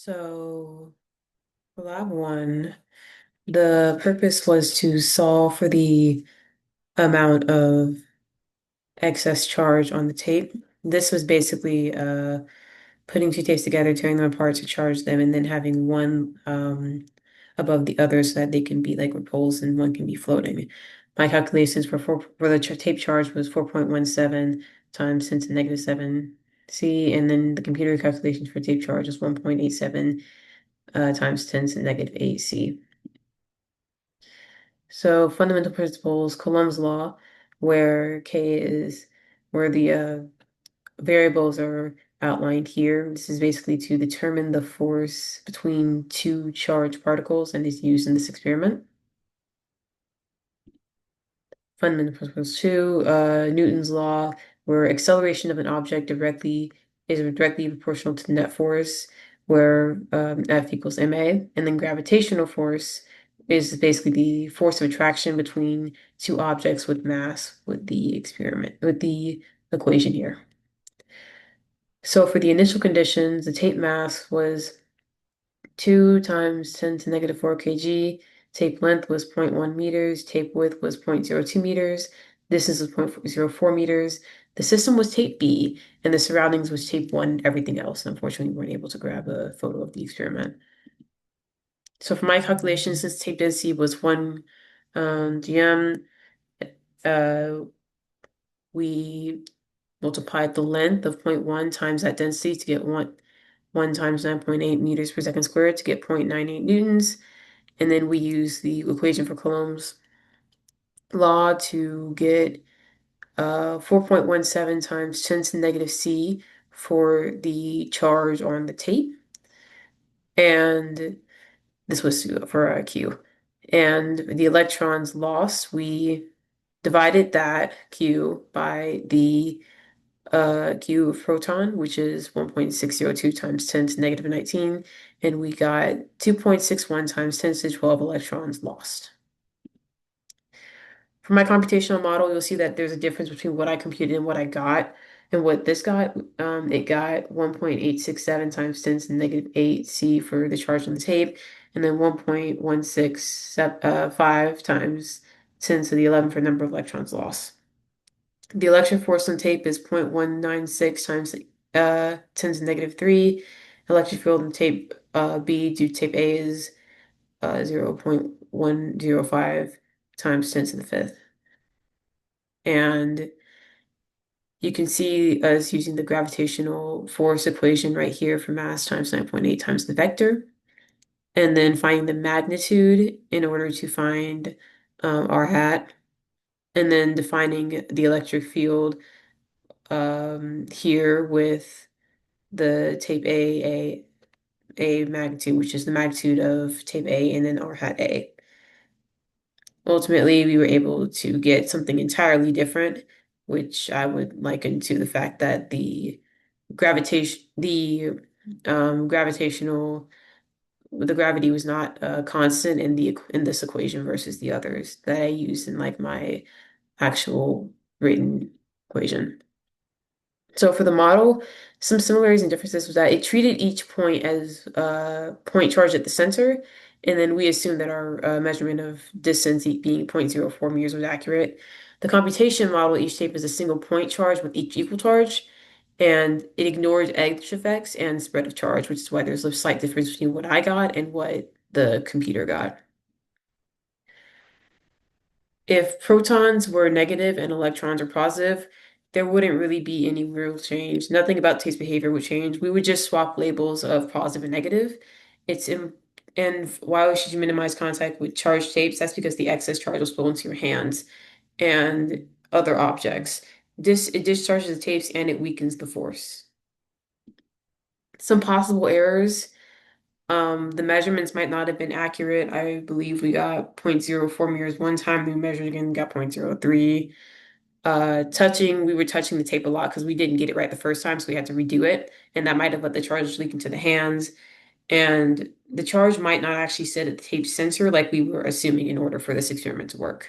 So, for lab one, the purpose was to solve for the amount of excess charge on the tape. This was basically putting two tapes together, tearing them apart to charge them, and then having one above the other so that they can be like repulsed and one can be floating. My calculations for the tape charge was 4.17 times 10 to negative 7 C, and then the computer calculations for tape charge was 1.87 times 10 to negative 8 C. So fundamental principles, Coulomb's law, where K is where the variables are outlined here. This is basically to determine the force between two charged particles and is used in this experiment. Fundamental principles two, Newton's law, where acceleration of an object is directly proportional to the net force, where F equals ma, and then gravitational force is basically the force of attraction between two objects with mass with the equation here. So for the initial conditions, the tape mass was 2 times 10 to negative 4 kg. Tape length was 0.1 meters. Tape width was 0.02 meters. Distance was 0.04 meters. The system was tape B, and the surroundings was tape 1, everything else. Unfortunately, we weren't able to grab a photo of the experiment. So for my calculations, since tape density was 1 GM, uh, we multiplied the length of 0.1 times that density to get 1 times 9.8 meters per second squared to get 0.98 newtons. And then we use the equation for Coulomb's law to get 4.17 times 10 to the negative C for the charge on the tape. And this was for Q. And the electrons lost, we divided that Q by the Q of proton, which is 1.602 times 10 to the negative 19, and we got 2.61 times 10 to the 12 electrons lost. For my computational model, you'll see that there's a difference between what I computed and what I got, and what this got. It got 1.867 times 10 to the negative 8 C for the charge on the tape, and then 1.165 times 10 to the 11 for number of electrons lost. The electric force on tape is 0.196 times 10 to the negative 3. Electric field on tape B due to tape A is 0.105 times 10 to the fifth. And you can see us using the gravitational force equation right here for mass times 9.8 times the vector, and then finding the magnitude in order to find r hat, and then defining the electric field here with the tape A magnitude, which is the magnitude of tape A, and then r hat A. Ultimately, we were able to get something entirely different, which I would liken to the fact that gravitational the gravity was not constant in the in this equation versus the others that I used in like my actual written equation. So for the model, some similarities and differences was that it treated each point as a point charge at the center, and then we assumed that our measurement of distance being 0.04 meters was accurate. The computation model, each tape is a single point charge with each equal charge, and it ignores edge effects and spread of charge, which is why there's a slight difference between what I got and what the computer got. If protons were negative and electrons are positive, there wouldn't really be any real change. Nothing about taste behavior would change. We would just swap labels of positive and negative. It's in, and why should you minimize contact with charged tapes? That's because the excess charge will spill into your hands and other objects. It discharges the tapes and it weakens the force. Some possible errors. The measurements might not have been accurate. I believe we got 0.04 meters one time. We measured again, got 0.03. We were touching the tape a lot because we didn't get it right the first time, so we had to redo it. And that might have let the charge leak into the hands. And the charge might not actually sit at the tape sensor like we were assuming in order for this experiment to work.